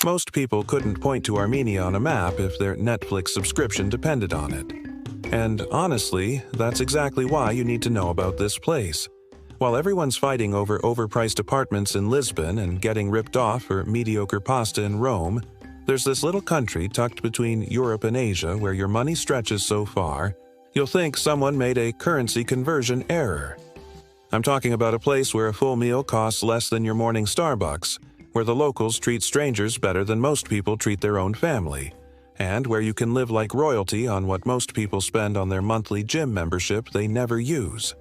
Most people couldn't point to Armenia on a map if their Netflix subscription depended on it. And honestly, that's exactly why you need to know about this place. While everyone's fighting over overpriced apartments in Lisbon and getting ripped off for mediocre pasta in Rome, there's this little country tucked between Europe and Asia where your money stretches so far, you'll think someone made a currency conversion error. I'm talking about a place where a full meal costs less than your morning Starbucks, where the locals treat strangers better than most people treat their own family, and where you can live like royalty on what most people spend on their monthly gym membership they never use.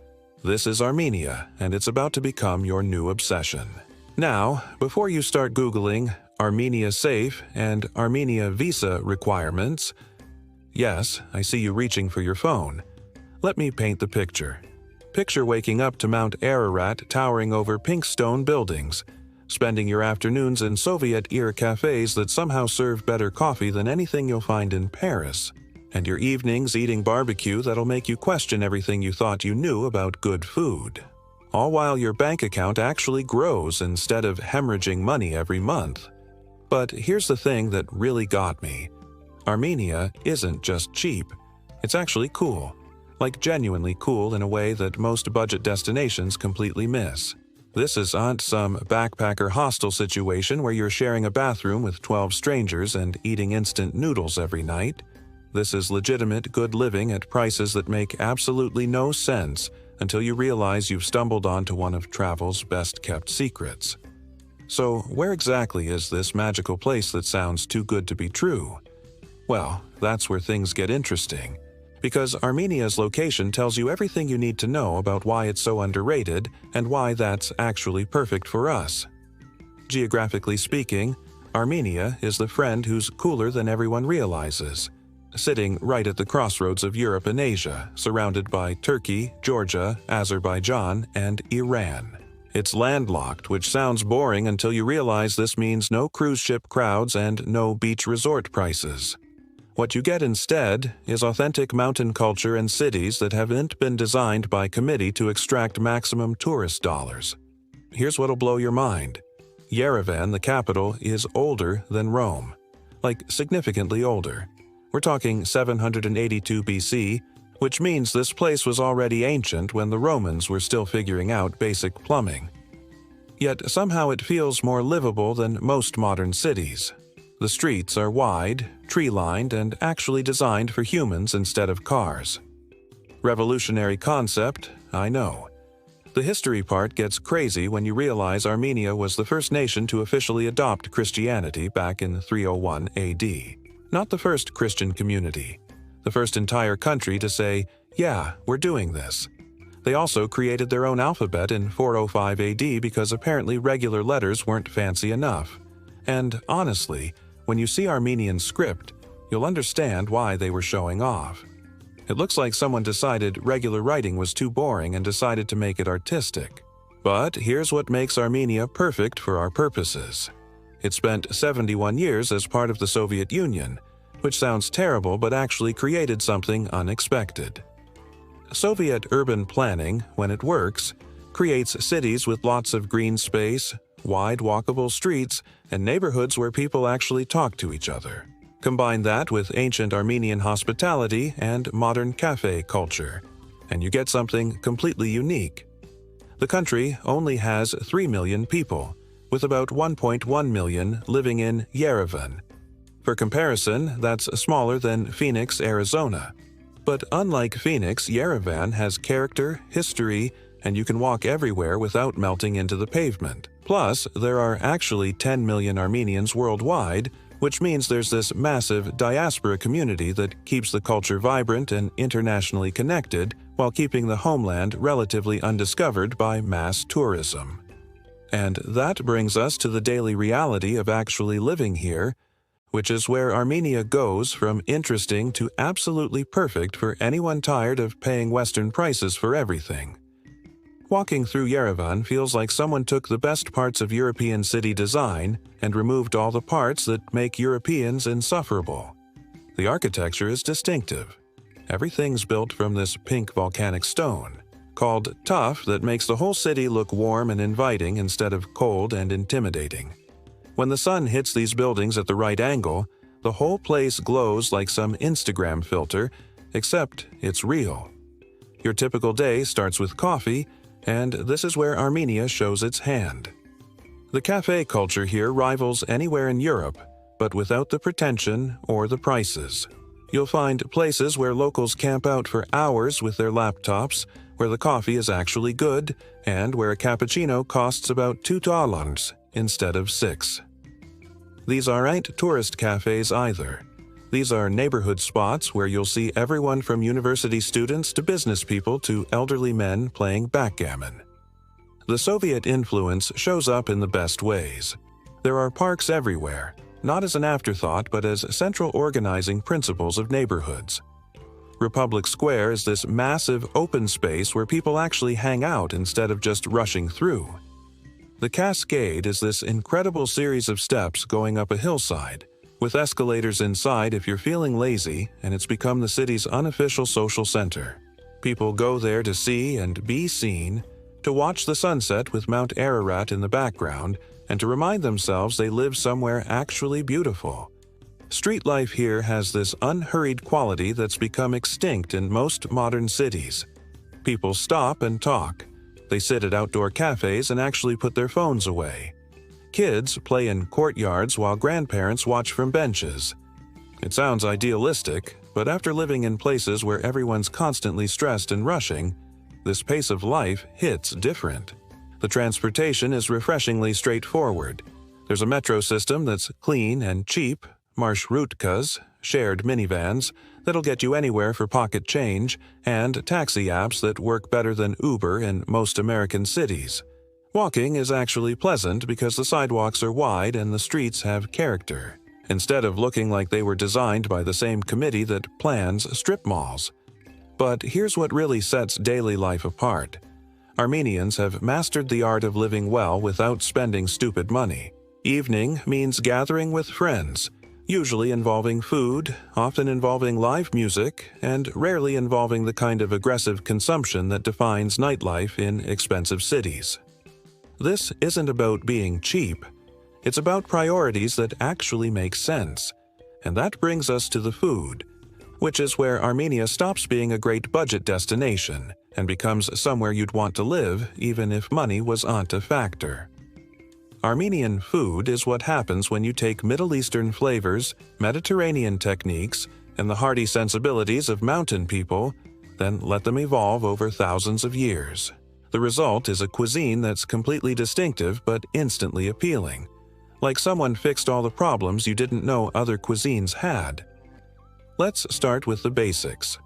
This is Armenia, and it's about to become your new obsession. Now, before you start Googling Armenia safe and Armenia visa requirements, yes, I see you reaching for your phone. Let me paint the picture. Picture waking up to Mount Ararat towering over pink stone buildings, spending your afternoons in Soviet-era cafés that somehow serve better coffee than anything you'll find in Paris, and your evenings eating barbecue that'll make you question everything you thought you knew about good food. All while your bank account actually grows instead of hemorrhaging money every month. But here's the thing that really got me. Armenia isn't just cheap. It's actually cool. Like genuinely cool in a way that most budget destinations completely miss. This isn't some backpacker hostel situation where you're sharing a bathroom with 12 strangers and eating instant noodles every night. This is legitimate good living at prices that make absolutely no sense until you realize you've stumbled onto one of travel's best-kept secrets. So, where exactly is this magical place that sounds too good to be true? Well, that's where things get interesting. Because Armenia's location tells you everything you need to know about why it's so underrated and why that's actually perfect for us. Geographically speaking, Armenia is the friend who's cooler than everyone realizes, sitting right at the crossroads of Europe and Asia, surrounded by Turkey, Georgia, Azerbaijan, and Iran. It's landlocked, which sounds boring until you realize this means no cruise ship crowds and no beach resort prices. What you get instead is authentic mountain culture and cities that haven't been designed by committee to extract maximum tourist dollars. Here's what'll blow your mind. Yerevan, the capital, is older than Rome. Like, significantly older. We're talking 782 BC, which means this place was already ancient when the Romans were still figuring out basic plumbing. Yet somehow it feels more livable than most modern cities. The streets are wide, tree-lined, and actually designed for humans instead of cars. Revolutionary concept, I know. The history part gets crazy when you realize Armenia was the first nation to officially adopt Christianity back in 301 AD. Not the first Christian community. The first entire country to say, yeah, we're doing this. They also created their own alphabet in 405 AD because apparently regular letters weren't fancy enough. And honestly, when you see Armenian script, you'll understand why they were showing off. It looks like someone decided regular writing was too boring and decided to make it artistic. But here's what makes Armenia perfect for our purposes. It spent 71 years as part of the Soviet Union, which sounds terrible but actually created something unexpected. Soviet urban planning, when it works, creates cities with lots of green space, wide walkable streets, and neighborhoods where people actually talk to each other. Combine that with ancient Armenian hospitality and modern café culture, and you get something completely unique. The country only has 3 million people, with about 1.1 million living in Yerevan. For comparison, that's smaller than Phoenix, Arizona. But unlike Phoenix, Yerevan has character, history, and you can walk everywhere without melting into the pavement. Plus, there are actually 10 million Armenians worldwide, which means there's this massive diaspora community that keeps the culture vibrant and internationally connected while keeping the homeland relatively undiscovered by mass tourism. And that brings us to the daily reality of actually living here, which is where Armenia goes from interesting to absolutely perfect for anyone tired of paying Western prices for everything. Walking through Yerevan feels like someone took the best parts of European city design and removed all the parts that make Europeans insufferable. The architecture is distinctive. Everything's built from this pink volcanic stone, called tuff, that makes the whole city look warm and inviting instead of cold and intimidating. When the sun hits these buildings at the right angle, the whole place glows like some Instagram filter, except it's real. Your typical day starts with coffee, and this is where Armenia shows its hand. The cafe culture here rivals anywhere in Europe, but without the pretension or the prices. You'll find places where locals camp out for hours with their laptops, where the coffee is actually good, and where a cappuccino costs about $2 instead of $6. These aren't tourist cafes either. These are neighborhood spots where you'll see everyone from university students to business people to elderly men playing backgammon. The Soviet influence shows up in the best ways. There are parks everywhere, not as an afterthought but as central organizing principles of neighborhoods. Republic Square is this massive open space where people actually hang out instead of just rushing through. The Cascade is this incredible series of steps going up a hillside, with escalators inside if you're feeling lazy, and it's become the city's unofficial social center. People go there to see and be seen, to watch the sunset with Mount Ararat in the background, and to remind themselves they live somewhere actually beautiful. Street life here has this unhurried quality that's become extinct in most modern cities. People stop and talk. They sit at outdoor cafes and actually put their phones away. Kids play in courtyards while grandparents watch from benches. It sounds idealistic, but after living in places where everyone's constantly stressed and rushing, this pace of life hits different. The transportation is refreshingly straightforward. There's a metro system that's clean and cheap, marshrutkas, shared minivans, that'll get you anywhere for pocket change, and taxi apps that work better than Uber in most American cities. Walking is actually pleasant because the sidewalks are wide and the streets have character, instead of looking like they were designed by the same committee that plans strip malls. But here's what really sets daily life apart. Armenians have mastered the art of living well without spending stupid money. Evening means gathering with friends, usually involving food, often involving live music, and rarely involving the kind of aggressive consumption that defines nightlife in expensive cities. This isn't about being cheap. It's about priorities that actually make sense. And that brings us to the food, which is where Armenia stops being a great budget destination and becomes somewhere you'd want to live even if money wasn't a factor. Armenian food is what happens when you take Middle Eastern flavors, Mediterranean techniques, and the hearty sensibilities of mountain people, then let them evolve over thousands of years. The result is a cuisine that's completely distinctive but instantly appealing, like someone fixed all the problems you didn't know other cuisines had. Let's start with the basics.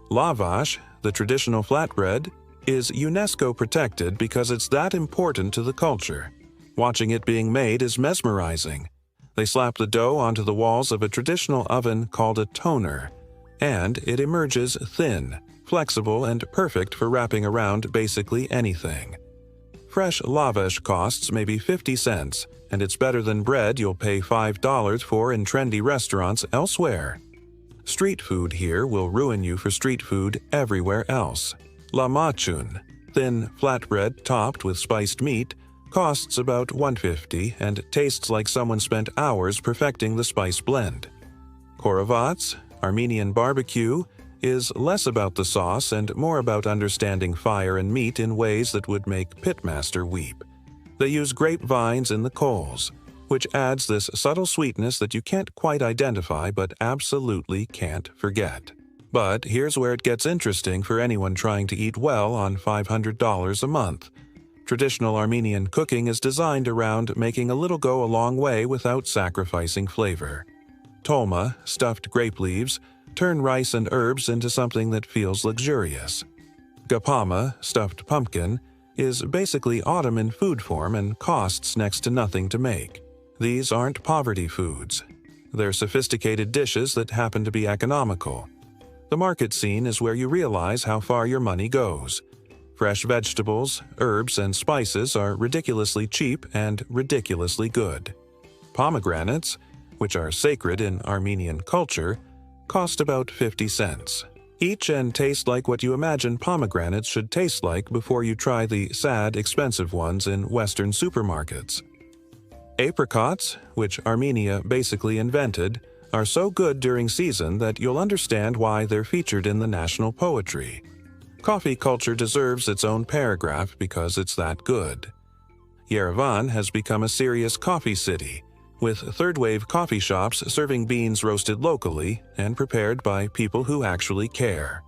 Lavash, the traditional flatbread, is UNESCO protected because it's that important to the culture. Watching it being made is mesmerizing. They slap the dough onto the walls of a traditional oven called a toner, and it emerges thin, flexible, and perfect for wrapping around basically anything. Fresh lavash costs maybe 50 cents, and it's better than bread you'll pay $5 for in trendy restaurants elsewhere. Street food here will ruin you for street food everywhere else. Lahmacun, thin flatbread topped with spiced meat, costs about $1.50 and tastes like someone spent hours perfecting the spice blend. Khorovats, Armenian barbecue, is less about the sauce and more about understanding fire and meat in ways that would make Pitmaster weep. They use grapevines in the coals, which adds this subtle sweetness that you can't quite identify but absolutely can't forget. But here's where it gets interesting for anyone trying to eat well on $500 a month. Traditional Armenian cooking is designed around making a little go a long way without sacrificing flavor. Dolma, stuffed grape leaves, turn rice and herbs into something that feels luxurious. Gapama, stuffed pumpkin, is basically autumn in food form and costs next to nothing to make. These aren't poverty foods. They're sophisticated dishes that happen to be economical. The market scene is where you realize how far your money goes. Fresh vegetables, herbs, and spices are ridiculously cheap and ridiculously good. Pomegranates, which are sacred in Armenian culture, cost about 50 cents. Each and taste like what you imagine pomegranates should taste like before you try the sad, expensive ones in Western supermarkets. Apricots, which Armenia basically invented, are so good during season that you'll understand why they're featured in the national poetry. Coffee culture deserves its own paragraph because it's that good. Yerevan has become a serious coffee city, with third-wave coffee shops serving beans roasted locally and prepared by people who actually care.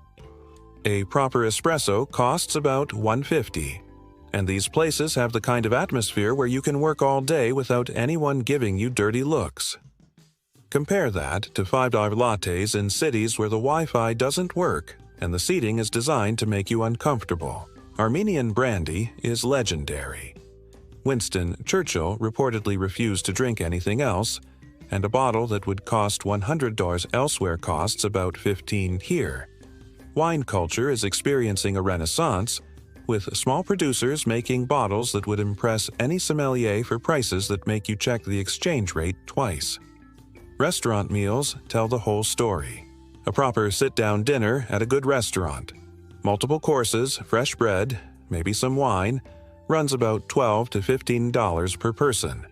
A proper espresso costs about $1.50, and these places have the kind of atmosphere where you can work all day without anyone giving you dirty looks. Compare that to $5 lattes in cities where the Wi-Fi doesn't work and the seating is designed to make you uncomfortable. Armenian brandy is legendary. Winston Churchill reportedly refused to drink anything else, and a bottle that would cost $100 elsewhere costs about $15 here. Wine culture is experiencing a renaissance, with small producers making bottles that would impress any sommelier for prices that make you check the exchange rate twice. Restaurant meals tell the whole story. A proper sit-down dinner at a good restaurant. Multiple courses, fresh bread, maybe some wine, runs about $12 to $15 per person.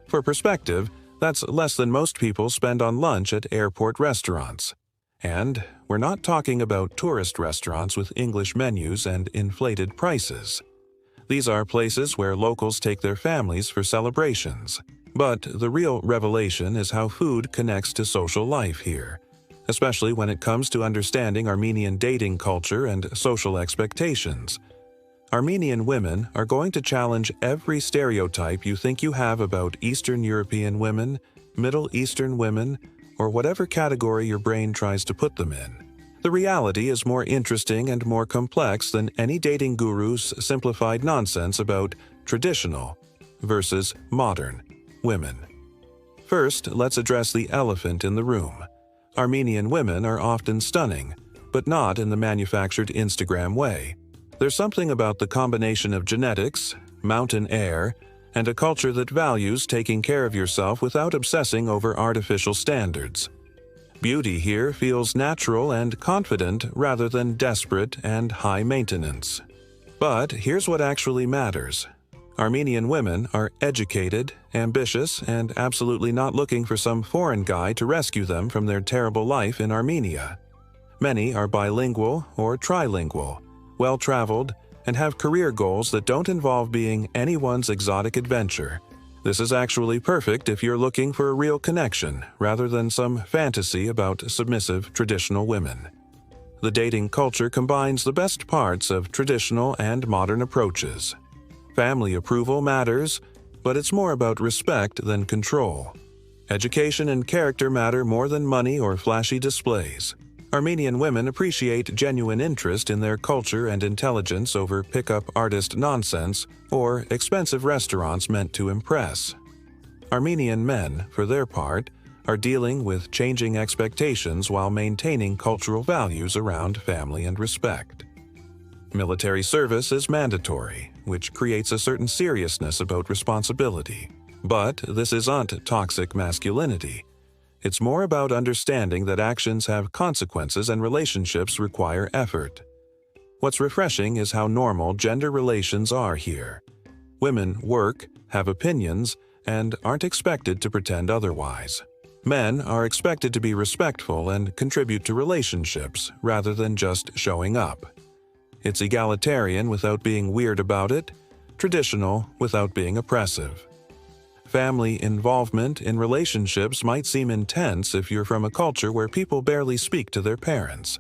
For perspective, that's less than most people spend on lunch at airport restaurants. And we're not talking about tourist restaurants with English menus and inflated prices. These are places where locals take their families for celebrations. But the real revelation is how food connects to social life here, especially when it comes to understanding Armenian dating culture and social expectations. Armenian women are going to challenge every stereotype you think you have about Eastern European women, Middle Eastern women, or whatever category your brain tries to put them in. The reality is more interesting and more complex than any dating guru's simplified nonsense about traditional versus modern women. First, let's address the elephant in the room. Armenian women are often stunning, but not in the manufactured Instagram way. There's something about the combination of genetics, mountain air, and a culture that values taking care of yourself without obsessing over artificial standards. Beauty here feels natural and confident rather than desperate and high maintenance. But here's what actually matters. Armenian women are educated, ambitious, and absolutely not looking for some foreign guy to rescue them from their terrible life in Armenia. Many are bilingual or trilingual, well-traveled, and have career goals that don't involve being anyone's exotic adventure. This is actually perfect if you're looking for a real connection rather than some fantasy about submissive traditional women. The dating culture combines the best parts of traditional and modern approaches. Family approval matters, but it's more about respect than control. Education and character matter more than money or flashy displays. Armenian women appreciate genuine interest in their culture and intelligence over pick-up artist nonsense or expensive restaurants meant to impress. Armenian men, for their part, are dealing with changing expectations while maintaining cultural values around family and respect. Military service is mandatory, which creates a certain seriousness about responsibility. But this isn't toxic masculinity. It's more about understanding that actions have consequences and relationships require effort. What's refreshing is how normal gender relations are here. Women work, have opinions, and aren't expected to pretend otherwise. Men are expected to be respectful and contribute to relationships rather than just showing up. It's egalitarian without being weird about it, traditional without being oppressive. Family involvement in relationships might seem intense if you're from a culture where people barely speak to their parents.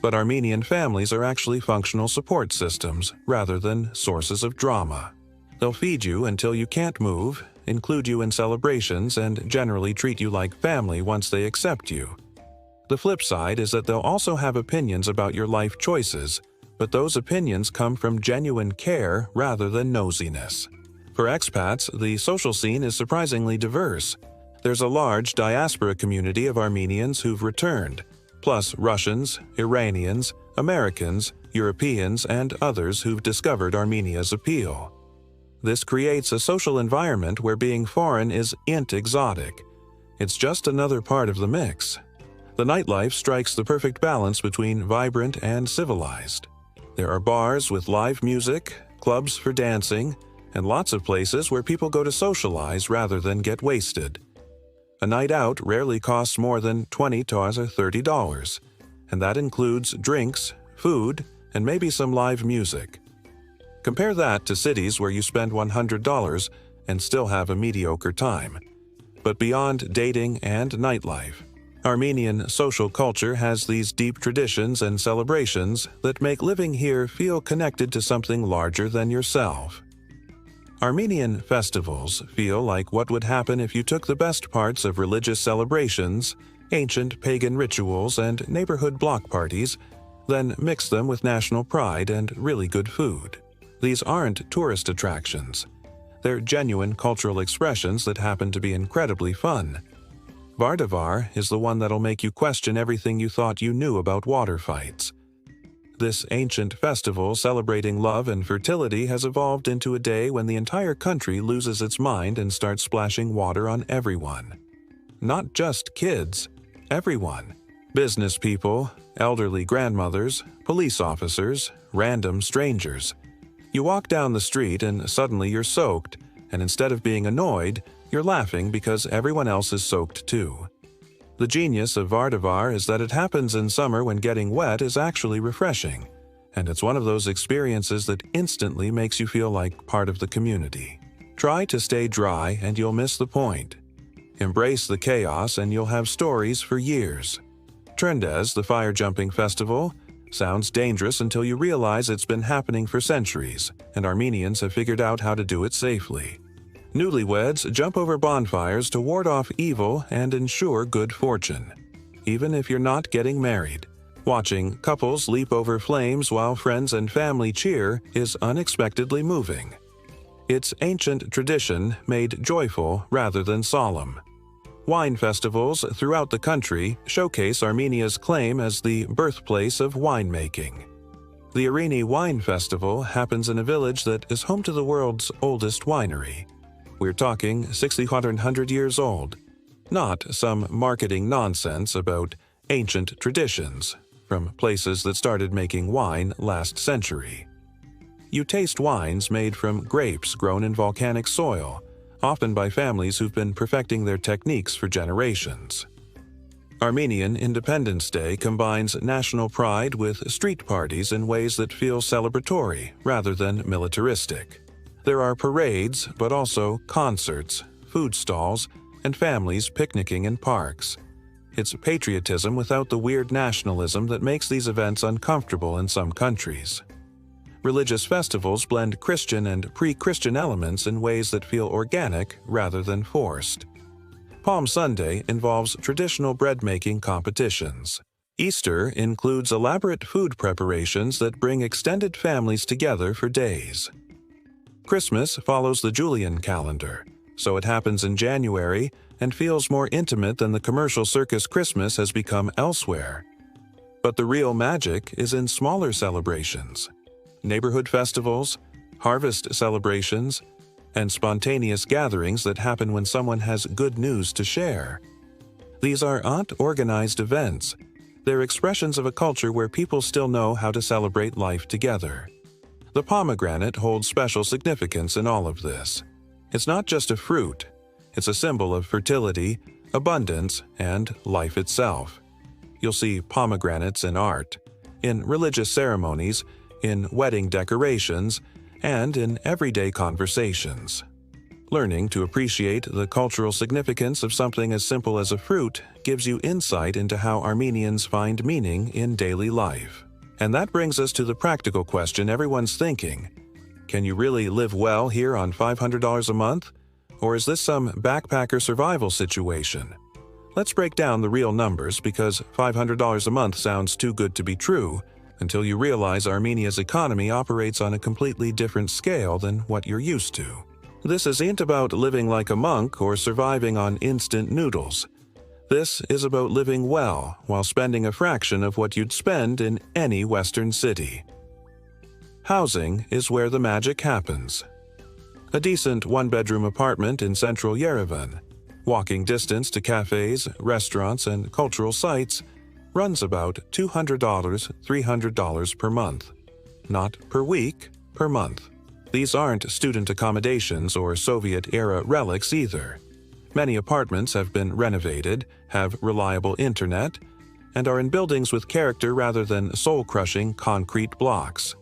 But Armenian families are actually functional support systems rather than sources of drama. They'll feed you until you can't move, include you in celebrations, and generally treat you like family once they accept you. The flip side is that they'll also have opinions about your life choices, but those opinions come from genuine care rather than nosiness. For expats, the social scene is surprisingly diverse. There's a large diaspora community of Armenians who've returned, plus Russians, Iranians, Americans, Europeans, and others who've discovered Armenia's appeal. This creates a social environment where being foreign isn't exotic. It's just another part of the mix. The nightlife strikes the perfect balance between vibrant and civilized. There are bars with live music, clubs for dancing, and lots of places where people go to socialize rather than get wasted. A night out rarely costs more than $20 to $30, and that includes drinks, food, and maybe some live music. Compare that to cities where you spend $100 and still have a mediocre time. But beyond dating and nightlife, Armenian social culture has these deep traditions and celebrations that make living here feel connected to something larger than yourself. Armenian festivals feel like what would happen if you took the best parts of religious celebrations, ancient pagan rituals, and neighborhood block parties, then mixed them with national pride and really good food. These aren't tourist attractions. They're genuine cultural expressions that happen to be incredibly fun. Vardavar is the one that'll make you question everything you thought you knew about water fights. This ancient festival celebrating love and fertility has evolved into a day when the entire country loses its mind and starts splashing water on everyone. Not just kids, everyone. Business people, elderly grandmothers, police officers, random strangers. You walk down the street and suddenly you're soaked, and instead of being annoyed, you're laughing because everyone else is soaked too. The genius of Vardavar is that it happens in summer when getting wet is actually refreshing, and it's one of those experiences that instantly makes you feel like part of the community. Try to stay dry and you'll miss the point. Embrace the chaos and you'll have stories for years. Trendes, the fire jumping festival, sounds dangerous until you realize it's been happening for centuries, and Armenians have figured out how to do it safely. Newlyweds jump over bonfires to ward off evil and ensure good fortune. Even if you're not getting married, watching couples leap over flames while friends and family cheer is unexpectedly moving. It's ancient tradition made joyful rather than solemn. Wine festivals throughout the country showcase Armenia's claim as the birthplace of winemaking. The Areni Wine Festival happens in a village that is home to the world's oldest winery. We're talking 6,100 years old, not some marketing nonsense about ancient traditions from places that started making wine last century. You taste wines made from grapes grown in volcanic soil, often by families who've been perfecting their techniques for generations. Armenian Independence Day combines national pride with street parties in ways that feel celebratory rather than militaristic. There are parades, but also concerts, food stalls, and families picnicking in parks. It's patriotism without the weird nationalism that makes these events uncomfortable in some countries. Religious festivals blend Christian and pre-Christian elements in ways that feel organic rather than forced. Palm Sunday involves traditional bread-making competitions. Easter includes elaborate food preparations that bring extended families together for days. Christmas follows the Julian calendar, so it happens in January and feels more intimate than the commercial circus Christmas has become elsewhere. But the real magic is in smaller celebrations. Neighborhood festivals, harvest celebrations, and spontaneous gatherings that happen when someone has good news to share. These aren't organized events. They're expressions of a culture where people still know how to celebrate life together. The pomegranate holds special significance in all of this. It's not just a fruit. It's a symbol of fertility, abundance, and life itself. You'll see pomegranates in art, in religious ceremonies, in wedding decorations, and in everyday conversations. Learning to appreciate the cultural significance of something as simple as a fruit gives you insight into how Armenians find meaning in daily life. And that brings us to the practical question everyone's thinking. Can you really live well here on $500 a month? Or is this some backpacker survival situation? Let's break down the real numbers because $500 a month sounds too good to be true, until you realize Armenia's economy operates on a completely different scale than what you're used to. This isn't about living like a monk or surviving on instant noodles. This is about living well while spending a fraction of what you'd spend in any Western city. Housing is where the magic happens. A decent one-bedroom apartment in central Yerevan, walking distance to cafés, restaurants, and cultural sites, runs about $200, $300 per month. Not per week, per month. These aren't student accommodations or Soviet-era relics either. Many apartments have been renovated, have reliable internet, and are in buildings with character rather than soul-crushing concrete blocks.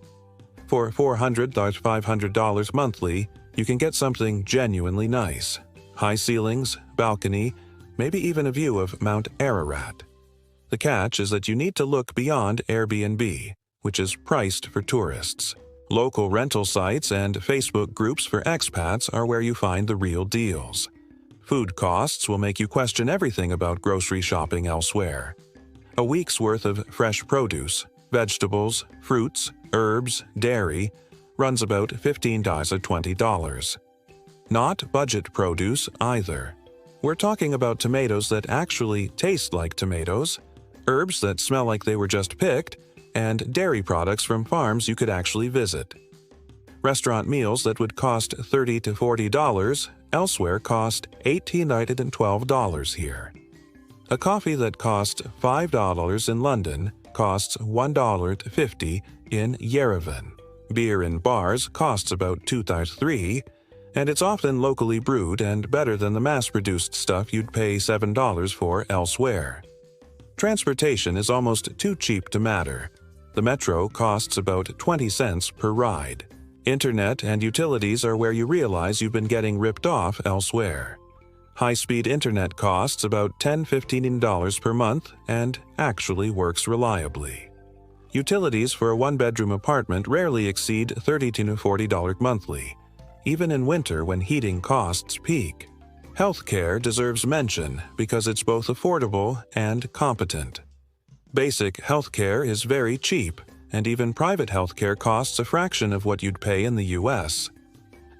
For $400 to $500 monthly, you can get something genuinely nice. High ceilings, balcony, maybe even a view of Mount Ararat. The catch is that you need to look beyond Airbnb, which is priced for tourists. Local rental sites and Facebook groups for expats are where you find the real deals. Food costs will make you question everything about grocery shopping elsewhere. A week's worth of fresh produce, vegetables, fruits, herbs, dairy runs about $15 to $20. Not budget produce either. We're talking about tomatoes that actually taste like tomatoes, herbs that smell like they were just picked, and dairy products from farms you could actually visit. Restaurant meals that would cost $30 to $40 elsewhere cost $18 to $12 here. A coffee that costs $5 in London costs $1 to $50 in Yerevan. Beer in bars costs about $2 to $3, and it's often locally brewed and better than the mass-produced stuff you'd pay $7 for elsewhere. Transportation is almost too cheap to matter. The metro costs about 20 cents per ride. Internet and utilities are where you realize you've been getting ripped off elsewhere. High-speed internet costs about $10 to $15 per month and actually works reliably. Utilities for a one-bedroom apartment rarely exceed $30 to $40 monthly, even in winter when heating costs peak. Healthcare deserves mention because it's both affordable and competent. Basic healthcare is very cheap, and even private healthcare costs a fraction of what you'd pay in the US.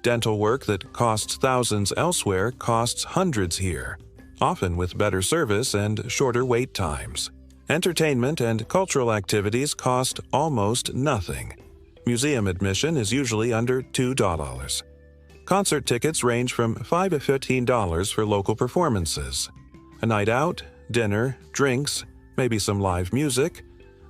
Dental work that costs thousands elsewhere costs hundreds here, often with better service and shorter wait times. Entertainment and cultural activities cost almost nothing. Museum admission is usually under $2. Concert tickets range from $5 to $15 for local performances. A night out, dinner, drinks, maybe some live music,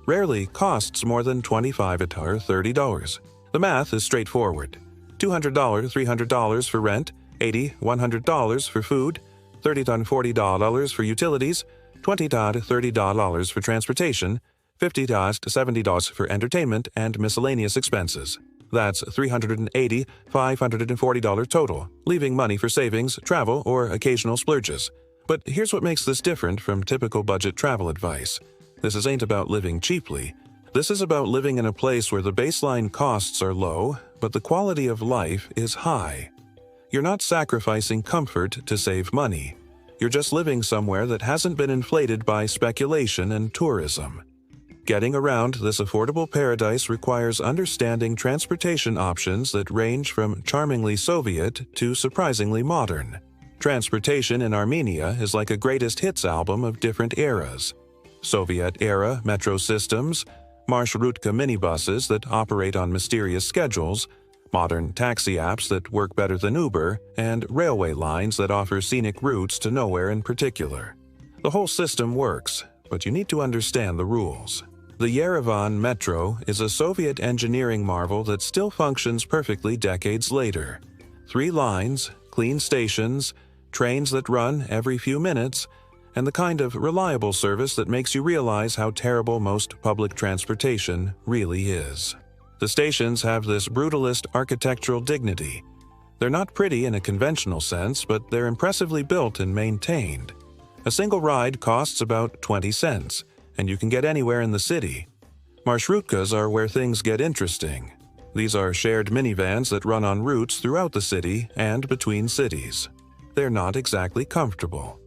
rarely costs more than $25 to $30. The math is straightforward. $200 to $300 for rent, $80 to $100 for food, $30 to $40 for utilities, $20 to $30 for transportation, $50 to $70 for entertainment and miscellaneous expenses. That's $380 to $540 total, leaving money for savings, travel, or occasional splurges. But here's what makes this different from typical budget travel advice. This ain't about living cheaply. This is about living in a place where the baseline costs are low, but the quality of life is high. You're not sacrificing comfort to save money. You're just living somewhere that hasn't been inflated by speculation and tourism. Getting around this affordable paradise requires understanding transportation options that range from charmingly Soviet to surprisingly modern. Transportation in Armenia is like a greatest hits album of different eras. Soviet-era metro systems, marshrutka minibuses that operate on mysterious schedules, modern taxi apps that work better than Uber, and railway lines that offer scenic routes to nowhere in particular. The whole system works, but you need to understand the rules. The Yerevan Metro is a Soviet engineering marvel that still functions perfectly decades later. 3 lines, clean stations, trains that run every few minutes, and the kind of reliable service that makes you realize how terrible most public transportation really is. The stations have this brutalist architectural dignity. They're not pretty in a conventional sense, but they're impressively built and maintained. A single ride costs about 20 cents, and you can get anywhere in the city. Marshrutkas are where things get interesting. These are shared minivans that run on routes throughout the city and between cities. They're not exactly comfortable.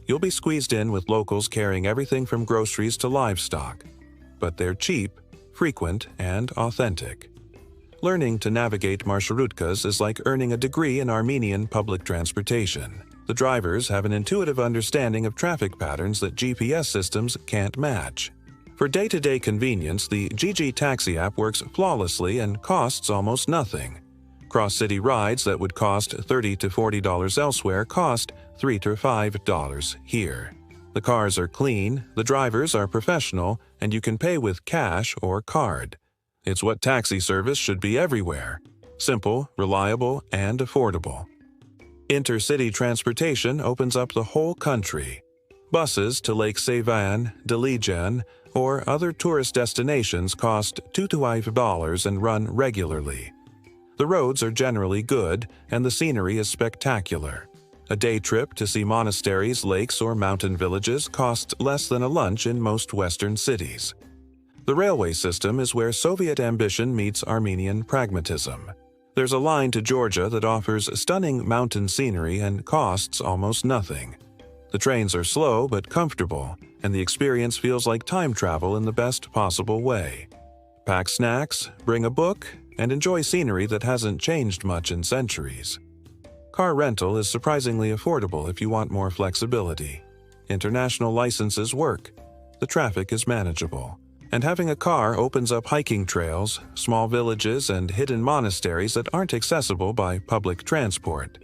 You'll be squeezed in with locals carrying everything from groceries to livestock. But they're cheap, frequent, and authentic. Learning to navigate marshrutkas is like earning a degree in Armenian public transportation. The drivers have an intuitive understanding of traffic patterns that GPS systems can't match. For day-to-day convenience, the GG taxi app works flawlessly and costs almost nothing. Cross-city rides that would cost $30 to $40 elsewhere cost $3 to $5 here. The cars are clean, the drivers are professional, and you can pay with cash or card. It's what taxi service should be everywhere. simple, reliable, and affordable. Intercity transportation opens up the whole country. Buses to Lake Sevan, Dilijan, or other tourist destinations cost $2 and run regularly. The roads are generally good, and the scenery is spectacular. A day trip to see monasteries, lakes, or mountain villages costs less than a lunch in most Western cities. The railway system is where Soviet ambition meets Armenian pragmatism. There's a line to Georgia that offers stunning mountain scenery and costs almost nothing. The trains are slow but comfortable, and the experience feels like time travel in the best possible way. Pack snacks, bring a book, and enjoy scenery that hasn't changed much in centuries. Car rental is surprisingly affordable if you want more flexibility. International licenses work. The traffic is manageable. And having a car opens up hiking trails, small villages, and hidden monasteries that aren't accessible by public transport.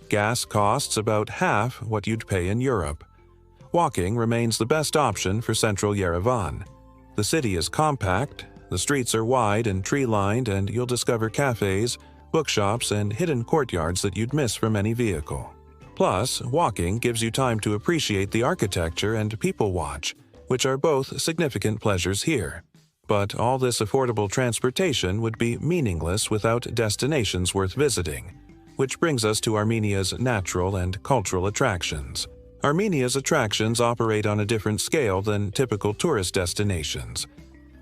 Gas costs about half what you'd pay in Europe. Walking remains the best option for central Yerevan. The city is compact, the streets are wide and tree-lined, and you'll discover cafés, bookshops, and hidden courtyards that you'd miss from any vehicle. Plus, walking gives you time to appreciate the architecture and people watch, which are both significant pleasures here. But all this affordable transportation would be meaningless without destinations worth visiting, which brings us to Armenia's natural and cultural attractions. Armenia's attractions operate on a different scale than typical tourist destinations.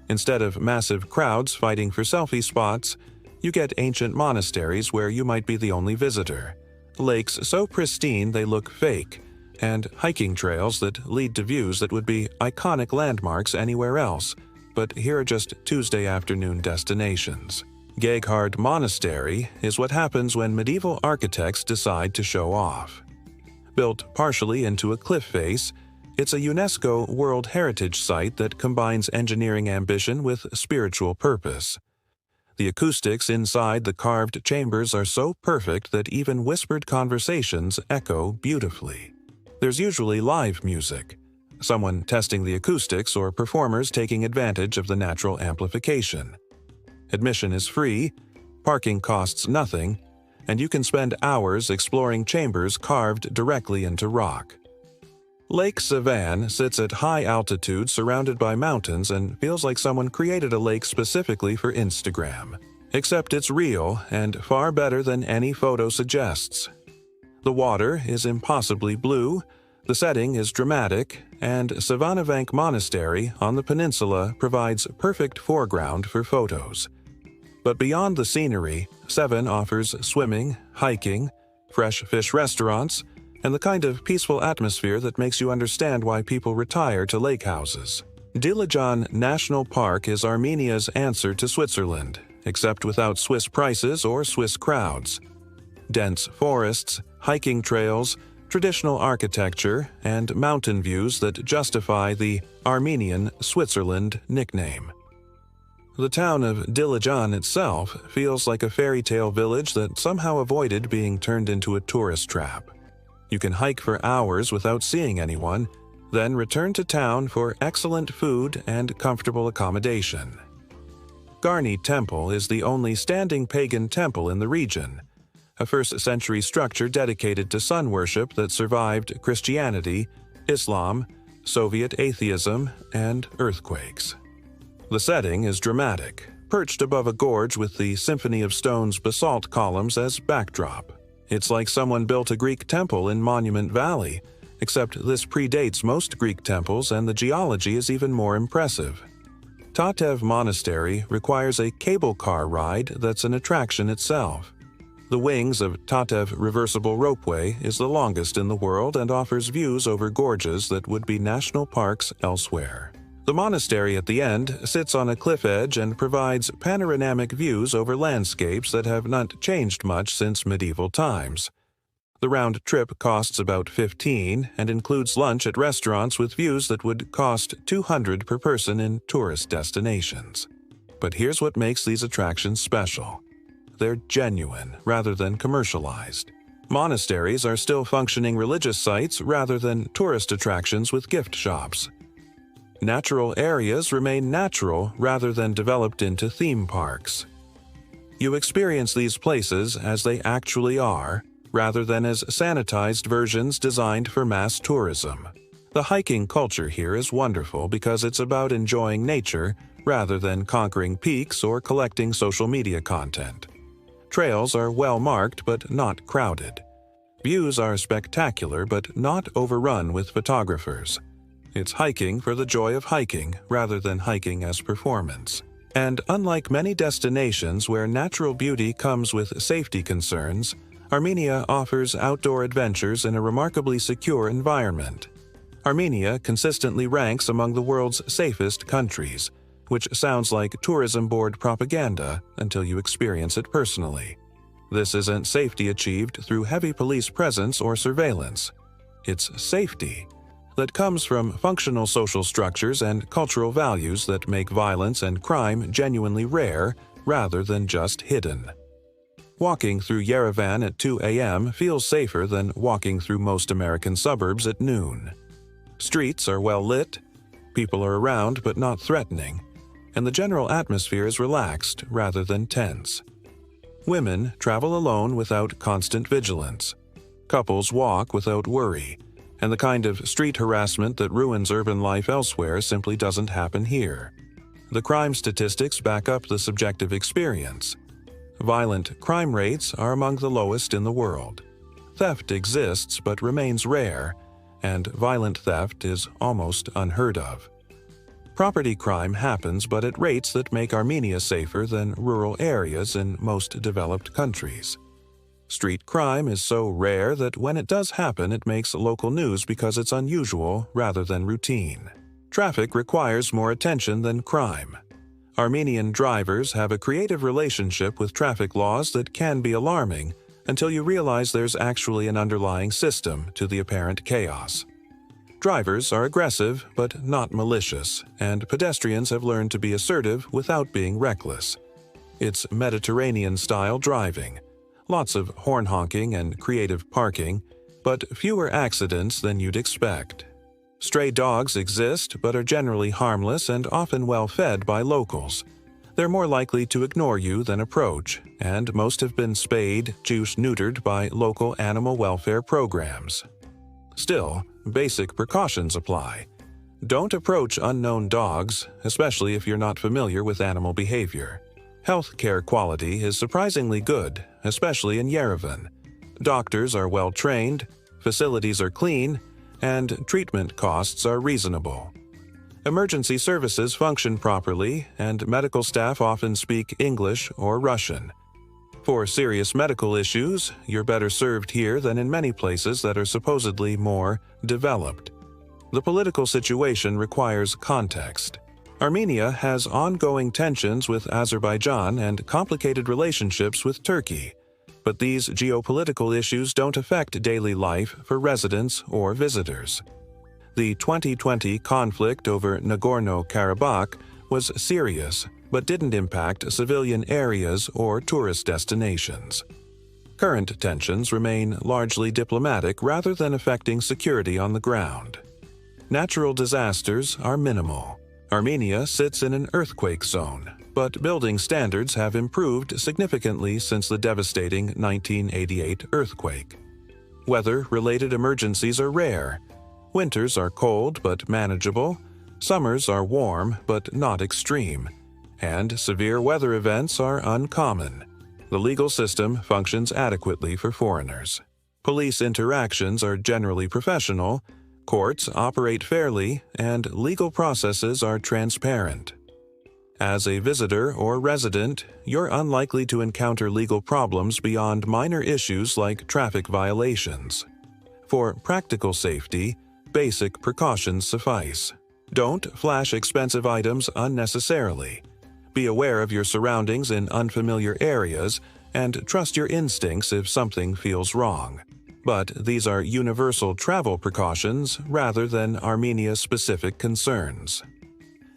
Instead of massive crowds fighting for selfie spots, you get ancient monasteries where you might be the only visitor, lakes so pristine they look fake, and hiking trails that lead to views that would be iconic landmarks anywhere else, but here are just Tuesday afternoon destinations. Geghard Monastery is what happens when medieval architects decide to show off. Built partially into a cliff face, it's a UNESCO World Heritage Site that combines engineering ambition with spiritual purpose. The acoustics inside the carved chambers are so perfect that even whispered conversations echo beautifully. There's usually live music, someone testing the acoustics or performers taking advantage of the natural amplification. Admission is free, parking costs nothing, and you can spend hours exploring chambers carved directly into rock. Lake Sevan sits at high altitude surrounded by mountains and feels like someone created a lake specifically for Instagram. Except it's real and far better than any photo suggests. The water is impossibly blue, the setting is dramatic, and Savanavank Monastery on the peninsula provides perfect foreground for photos. But beyond the scenery, Sevan offers swimming, hiking, fresh fish restaurants, and the kind of peaceful atmosphere that makes you understand why people retire to lake houses. Dilijan National Park is Armenia's answer to Switzerland, except without Swiss prices or Swiss crowds. Dense forests, hiking trails, traditional architecture, and mountain views that justify the Armenian Switzerland nickname. The town of Dilijan itself feels like a fairy tale village that somehow avoided being turned into a tourist trap. You can hike for hours without seeing anyone, then return to town for excellent food and comfortable accommodation. Garni Temple is the only standing pagan temple in the region, a first-century structure dedicated to sun worship that survived Christianity, Islam, Soviet atheism, and earthquakes. The setting is dramatic, perched above a gorge with the Symphony of Stone's basalt columns as backdrop. It's like someone built a Greek temple in Monument Valley, except this predates most Greek temples and the geology is even more impressive. Tatev Monastery requires a cable car ride that's an attraction itself. The wings of Tatev Reversible Ropeway is the longest in the world and offers views over gorges that would be national parks elsewhere. The monastery at the end sits on a cliff edge and provides panoramic views over landscapes that have not changed much since medieval times. The round trip costs about $15 and includes lunch at restaurants with views that would cost $200 per person in tourist destinations. But here's what makes these attractions special. They're genuine rather than commercialized. Monasteries are still functioning religious sites rather than tourist attractions with gift shops. Natural areas remain natural rather than developed into theme parks. You experience these places as they actually are, rather than as sanitized versions designed for mass tourism. The hiking culture here is wonderful because it's about enjoying nature rather than conquering peaks or collecting social media content. Trails are well marked but not crowded. Views are spectacular but not overrun with photographers. It's hiking for the joy of hiking rather than hiking as performance. And unlike many destinations where natural beauty comes with safety concerns, Armenia offers outdoor adventures in a remarkably secure environment. Armenia consistently ranks among the world's safest countries, which sounds like tourism board propaganda until you experience it personally. This isn't safety achieved through heavy police presence or surveillance. It's safety that comes from functional social structures and cultural values that make violence and crime genuinely rare rather than just hidden. Walking through Yerevan at 2 a.m. feels safer than walking through most American suburbs at noon. Streets are well lit, people are around but not threatening, and the general atmosphere is relaxed rather than tense. Women travel alone without constant vigilance. Couples walk without worry, and the kind of street harassment that ruins urban life elsewhere simply doesn't happen here. The crime statistics back up the subjective experience. Violent crime rates are among the lowest in the world. Theft exists but remains rare, and violent theft is almost unheard of. Property crime happens but at rates that make Armenia safer than rural areas in most developed countries. Street crime is so rare that when it does happen it makes local news because it's unusual rather than routine. Traffic requires more attention than crime. Armenian drivers have a creative relationship with traffic laws that can be alarming until you realize there's actually an underlying system to the apparent chaos. Drivers are aggressive but not malicious, and pedestrians have learned to be assertive without being reckless. It's Mediterranean-style driving. Lots of horn honking and creative parking, but fewer accidents than you'd expect. Stray dogs exist but are generally harmless and often well fed by locals. They're more likely to ignore you than approach, and most have been spayed, neutered by local animal welfare programs. Still, basic precautions apply. Don't approach unknown dogs, especially if you're not familiar with animal behavior. Healthcare quality is surprisingly good, especially in Yerevan. Doctors are well trained, facilities are clean, and treatment costs are reasonable. Emergency services function properly, and medical staff often speak English or Russian. For serious medical issues, you're better served here than in many places that are supposedly more developed. The political situation requires context. Armenia has ongoing tensions with Azerbaijan and complicated relationships with Turkey, but these geopolitical issues don't affect daily life for residents or visitors. The 2020 conflict over Nagorno-Karabakh was serious, but didn't impact civilian areas or tourist destinations. Current tensions remain largely diplomatic rather than affecting security on the ground. Natural disasters are minimal. Armenia sits in an earthquake zone, but building standards have improved significantly since the devastating 1988 earthquake. Weather-related emergencies are rare. Winters are cold but manageable, summers are warm but not extreme, and severe weather events are uncommon. The legal system functions adequately for foreigners. Police interactions are generally professional, courts operate fairly, and legal processes are transparent. As a visitor or resident, you're unlikely to encounter legal problems beyond minor issues like traffic violations. For practical safety, basic precautions suffice. Don't flash expensive items unnecessarily. Be aware of your surroundings in unfamiliar areas and trust your instincts if something feels wrong. But these are universal travel precautions rather than Armenia-specific concerns.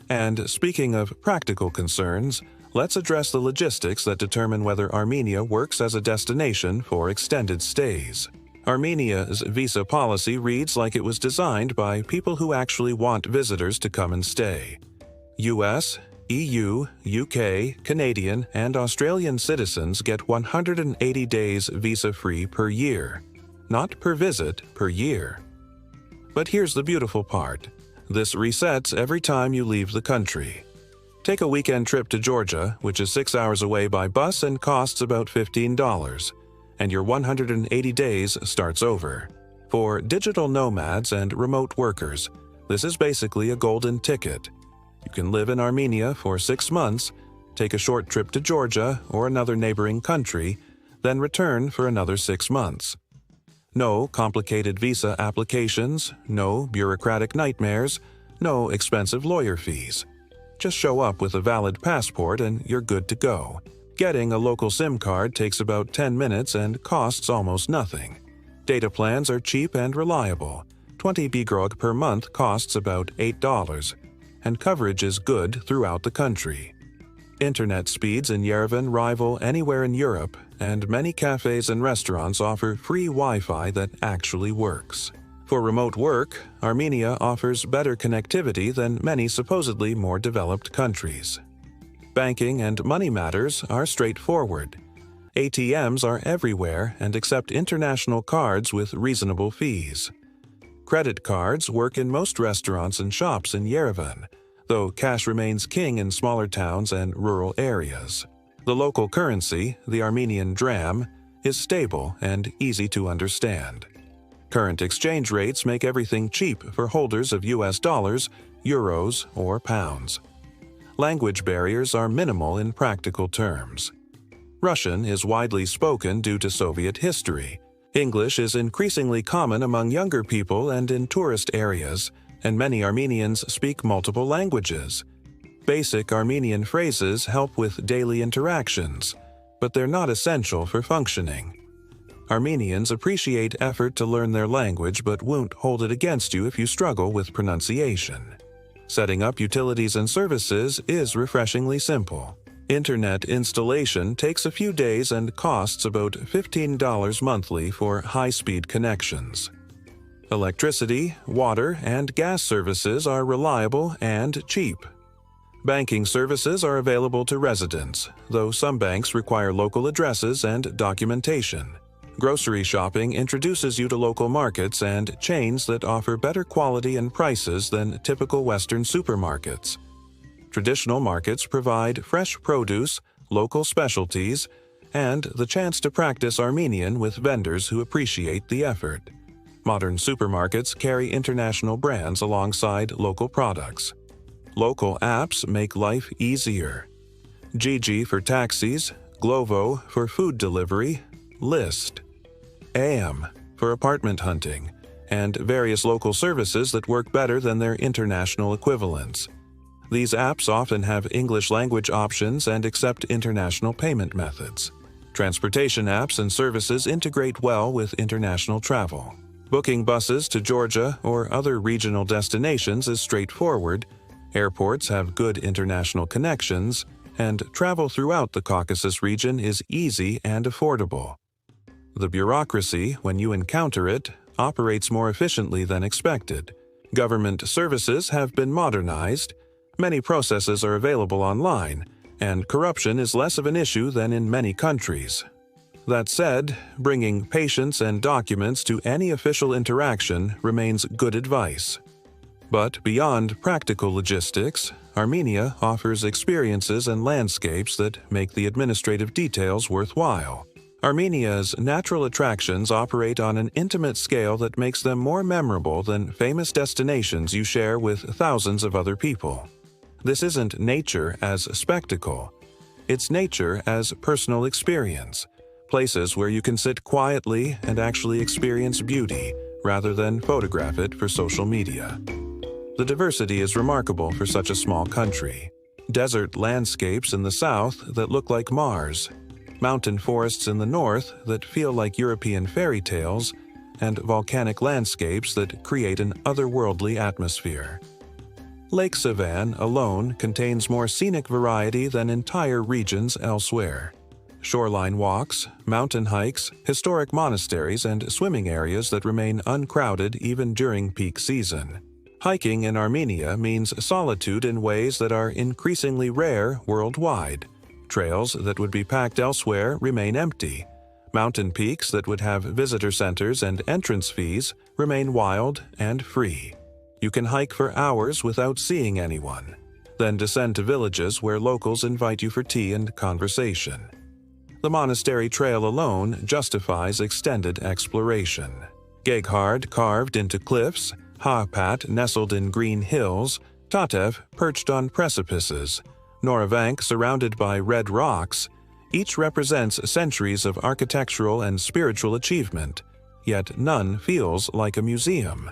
And speaking of practical concerns, let's address the logistics that determine whether Armenia works as a destination for extended stays. Armenia's visa policy reads like it was designed by people who actually want visitors to come and stay. US, EU, UK, Canadian, and Australian citizens get 180 days visa-free per year. Not per visit, per year. But here's the beautiful part. This resets every time you leave the country. Take a weekend trip to Georgia, which is 6 hours away by bus and costs about $15, and your 180 days starts over. For digital nomads and remote workers, this is basically a golden ticket. You can live in Armenia for 6 months, take a short trip to Georgia or another neighboring country, then return for another 6 months. No complicated visa applications, no bureaucratic nightmares, no expensive lawyer fees. Just show up with a valid passport and you're good to go. Getting a local SIM card takes about 10 minutes and costs almost nothing. Data plans are cheap and reliable. 20 bgrog per month costs about $8, and coverage is good throughout the country. Internet speeds in Yerevan rival anywhere in Europe, and many cafés and restaurants offer free Wi-Fi that actually works. For remote work, Armenia offers better connectivity than many supposedly more developed countries. Banking and money matters are straightforward. ATMs are everywhere and accept international cards with reasonable fees. Credit cards work in most restaurants and shops in Yerevan, though cash remains king in smaller towns and rural areas. The local currency, the Armenian dram, is stable and easy to understand. Current exchange rates make everything cheap for holders of US dollars, euros, or pounds. Language barriers are minimal in practical terms. Russian is widely spoken due to Soviet history. English is increasingly common among younger people and in tourist areas, and many Armenians speak multiple languages. Basic Armenian phrases help with daily interactions, but they're not essential for functioning. Armenians appreciate effort to learn their language but won't hold it against you if you struggle with pronunciation. Setting up utilities and services is refreshingly simple. Internet installation takes a few days and costs about $15 monthly for high-speed connections. Electricity, water, and gas services are reliable and cheap. Banking services are available to residents, though some banks require local addresses and documentation. Grocery shopping introduces you to local markets and chains that offer better quality and prices than typical Western supermarkets. Traditional markets provide fresh produce, local specialties, and the chance to practice Armenian with vendors who appreciate the effort. Modern supermarkets carry international brands alongside local products. Local apps make life easier. Gigi for taxis, Glovo for food delivery, List.am for apartment hunting, and various local services that work better than their international equivalents. These apps often have English language options and accept international payment methods. Transportation apps and services integrate well with international travel. Booking buses to Georgia or other regional destinations is straightforward, airports have good international connections, and travel throughout the Caucasus region is easy and affordable. The bureaucracy, when you encounter it, operates more efficiently than expected. Government services have been modernized, many processes are available online, and corruption is less of an issue than in many countries. That said, bringing patience and documents to any official interaction remains good advice. But beyond practical logistics, Armenia offers experiences and landscapes that make the administrative details worthwhile. Armenia's natural attractions operate on an intimate scale that makes them more memorable than famous destinations you share with thousands of other people. This isn't nature as spectacle. It's nature as personal experience, places where you can sit quietly and actually experience beauty rather than photograph it for social media. The diversity is remarkable for such a small country. Desert landscapes in the south that look like Mars, mountain forests in the north that feel like European fairy tales, and volcanic landscapes that create an otherworldly atmosphere. Lake Sevan alone contains more scenic variety than entire regions elsewhere. Shoreline walks, mountain hikes, historic monasteries, and swimming areas that remain uncrowded even during peak season. Hiking in Armenia means solitude in ways that are increasingly rare worldwide. Trails that would be packed elsewhere remain empty. Mountain peaks that would have visitor centers and entrance fees remain wild and free. You can hike for hours without seeing anyone, then descend to villages where locals invite you for tea and conversation. The monastery trail alone justifies extended exploration. Geghard carved into cliffs, Hapat nestled in green hills, Tatev perched on precipices, Yerevan surrounded by red rocks. Each represents centuries of architectural and spiritual achievement, yet none feels like a museum.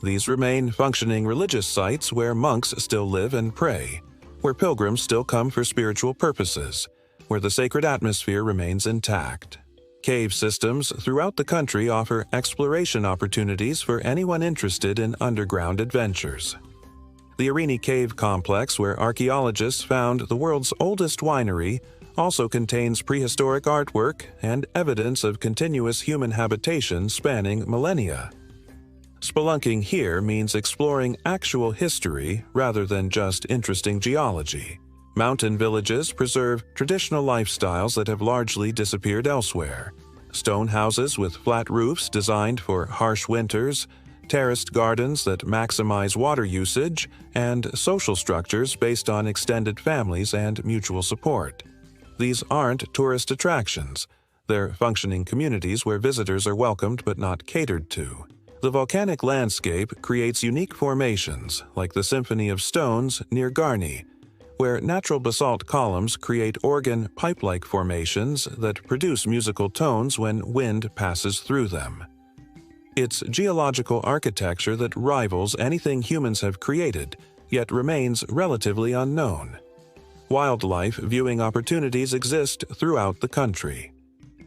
These remain functioning religious sites where monks still live and pray, where pilgrims still come for spiritual purposes, where the sacred atmosphere remains intact. Cave systems throughout the country offer exploration opportunities for anyone interested in underground adventures. The Armenia Cave Complex, where archaeologists found the world's oldest winery, also contains prehistoric artwork and evidence of continuous human habitation spanning millennia. Spelunking here means exploring actual history rather than just interesting geology. Mountain villages preserve traditional lifestyles that have largely disappeared elsewhere. Stone houses with flat roofs designed for harsh winters, terraced gardens that maximize water usage, and social structures based on extended families and mutual support. These aren't tourist attractions. They're functioning communities where visitors are welcomed but not catered to. The volcanic landscape creates unique formations, like the Symphony of Stones near Garni, where natural basalt columns create organ pipe-like formations that produce musical tones when wind passes through them. It's geological architecture that rivals anything humans have created, yet remains relatively unknown. Wildlife viewing opportunities exist throughout the country.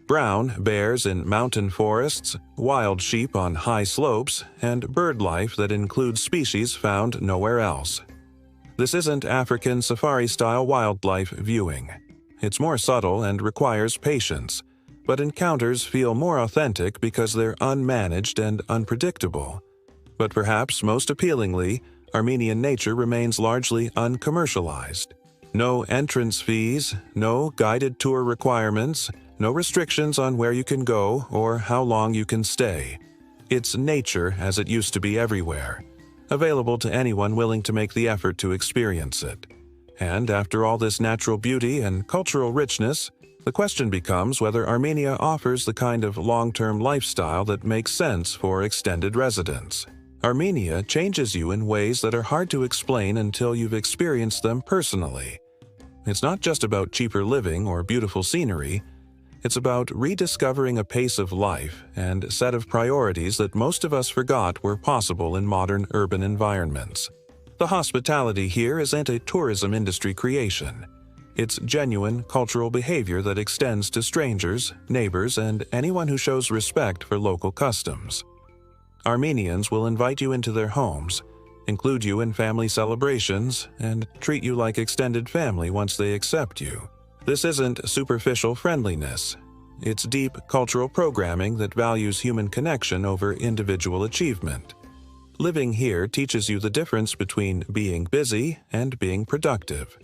Brown bears in mountain forests, wild sheep on high slopes, and bird life that includes species found nowhere else. This isn't African safari-style wildlife viewing. It's more subtle and requires patience, but encounters feel more authentic because they're unmanaged and unpredictable. But perhaps most appealingly, Armenian nature remains largely uncommercialized. No entrance fees, no guided tour requirements, no restrictions on where you can go or how long you can stay. It's nature as it used to be everywhere, available to anyone willing to make the effort to experience it. And after all this natural beauty and cultural richness, the question becomes whether Armenia offers the kind of long-term lifestyle that makes sense for extended residence. Armenia changes you in ways that are hard to explain until you've experienced them personally. It's not just about cheaper living or beautiful scenery. It's about rediscovering a pace of life and a set of priorities that most of us forgot were possible in modern urban environments. The hospitality here isn't a tourism industry creation. It's genuine cultural behavior that extends to strangers, neighbors, and anyone who shows respect for local customs. Armenians will invite you into their homes, include you in family celebrations, and treat you like extended family once they accept you. This isn't superficial friendliness. It's deep cultural programming that values human connection over individual achievement. Living here teaches you the difference between being busy and being productive,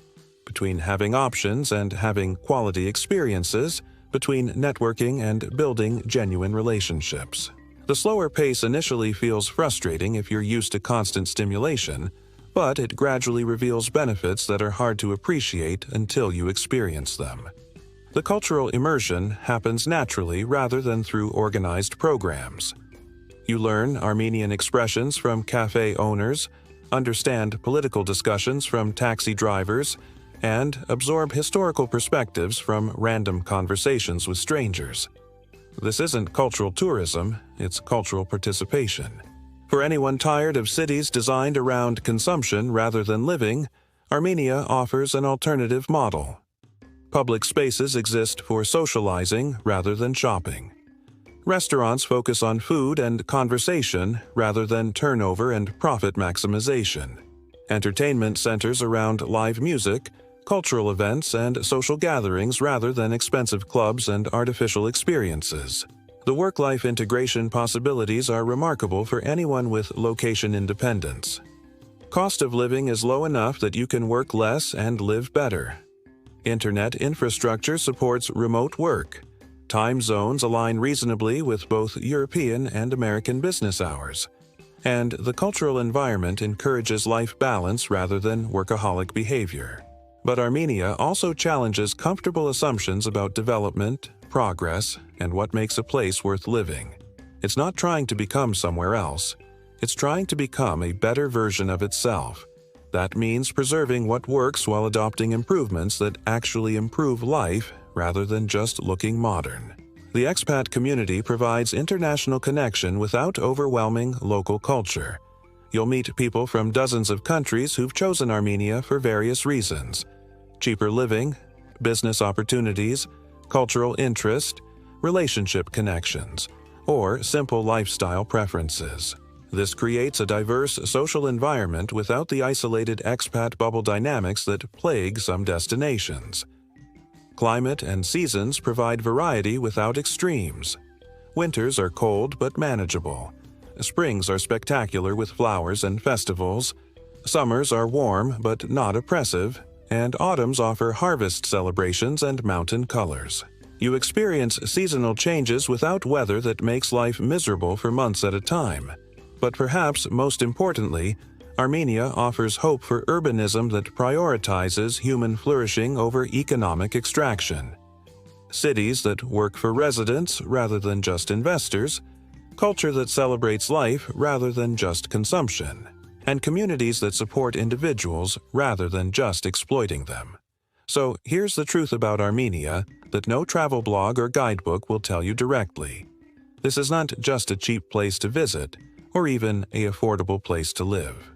between having options and having quality experiences, between networking and building genuine relationships. The slower pace initially feels frustrating if you're used to constant stimulation, but it gradually reveals benefits that are hard to appreciate until you experience them. The cultural immersion happens naturally rather than through organized programs. You learn Armenian expressions from café owners, understand political discussions from taxi drivers, and absorb historical perspectives from random conversations with strangers. This isn't cultural tourism, it's cultural participation. For anyone tired of cities designed around consumption rather than living, Armenia offers an alternative model. Public spaces exist for socializing rather than shopping. Restaurants focus on food and conversation rather than turnover and profit maximization. Entertainment centers around live music, cultural events, and social gatherings rather than expensive clubs and artificial experiences. The work-life integration possibilities are remarkable for anyone with location independence. Cost of living is low enough that you can work less and live better. Internet infrastructure supports remote work. Time zones align reasonably with both European and American business hours. And the cultural environment encourages life balance rather than workaholic behavior. But Armenia also challenges comfortable assumptions about development, progress, and what makes a place worth living. It's not trying to become somewhere else. It's trying to become a better version of itself. That means preserving what works while adopting improvements that actually improve life rather than just looking modern. The expat community provides international connection without overwhelming local culture. You'll meet people from dozens of countries who've chosen Armenia for various reasons: cheaper living, business opportunities, cultural interest, relationship connections, or simple lifestyle preferences. This creates a diverse social environment without the isolated expat bubble dynamics that plague some destinations. Climate and seasons provide variety without extremes. Winters are cold but manageable. Springs are spectacular with flowers and festivals. Summers are warm but not oppressive, and autumns offer harvest celebrations and mountain colors. You experience seasonal changes without weather that makes life miserable for months at a time. But perhaps most importantly, Armenia offers hope for urbanism that prioritizes human flourishing over economic extraction. Cities that work for residents rather than just investors, culture that celebrates life rather than just consumption, and communities that support individuals rather than just exploiting them. So here's the truth about Armenia that no travel blog or guidebook will tell you directly. This is not just a cheap place to visit, or even an affordable place to live.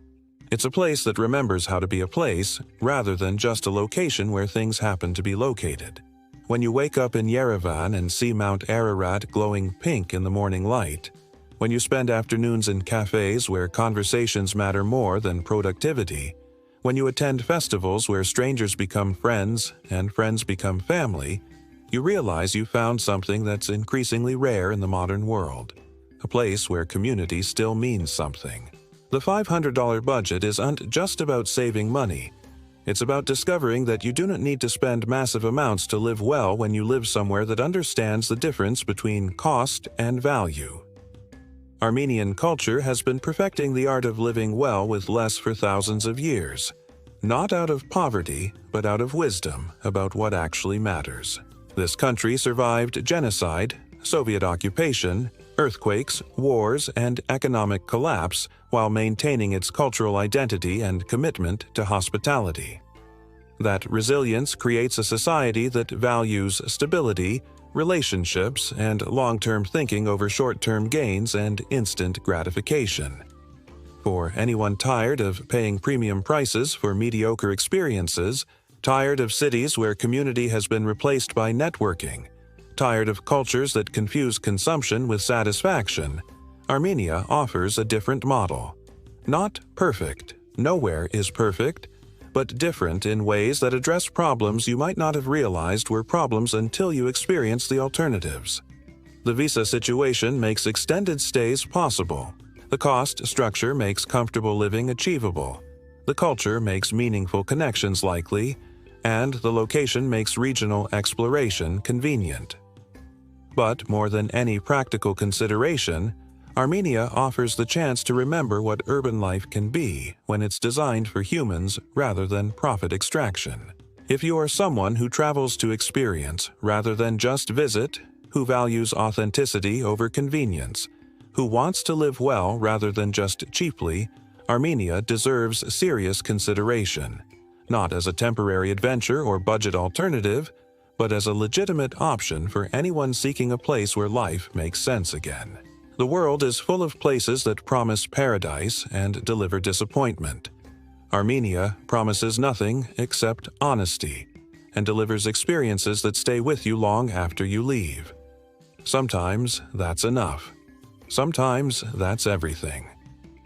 It's a place that remembers how to be a place rather than just a location where things happen to be located. When you wake up in Yerevan and see Mount Ararat glowing pink in the morning light, when you spend afternoons in cafés where conversations matter more than productivity, when you attend festivals where strangers become friends and friends become family, you realize you found something that's increasingly rare in the modern world. A place where community still means something. The $500 budget isn't just about saving money. It's about discovering that you do not need to spend massive amounts to live well when you live somewhere that understands the difference between cost and value. Armenian culture has been perfecting the art of living well with less for thousands of years. Not out of poverty, but out of wisdom about what actually matters. This country survived genocide, Soviet occupation, earthquakes, wars, and economic collapse while maintaining its cultural identity and commitment to hospitality. That resilience creates a society that values stability, relationships, and long-term thinking over short-term gains and instant gratification. For anyone tired of paying premium prices for mediocre experiences, tired of cities where community has been replaced by networking, tired of cultures that confuse consumption with satisfaction, Armenia offers a different model. Not perfect, nowhere is perfect, but different in ways that address problems you might not have realized were problems until you experience the alternatives. The visa situation makes extended stays possible. The cost structure makes comfortable living achievable. The culture makes meaningful connections likely, and the location makes regional exploration convenient. But more than any practical consideration, Armenia offers the chance to remember what urban life can be when it's designed for humans rather than profit extraction. If you are someone who travels to experience rather than just visit, who values authenticity over convenience, who wants to live well rather than just cheaply, Armenia deserves serious consideration, not as a temporary adventure or budget alternative, but as a legitimate option for anyone seeking a place where life makes sense again. The world is full of places that promise paradise and deliver disappointment. Armenia promises nothing except honesty and delivers experiences that stay with you long after you leave. Sometimes that's enough. Sometimes that's everything.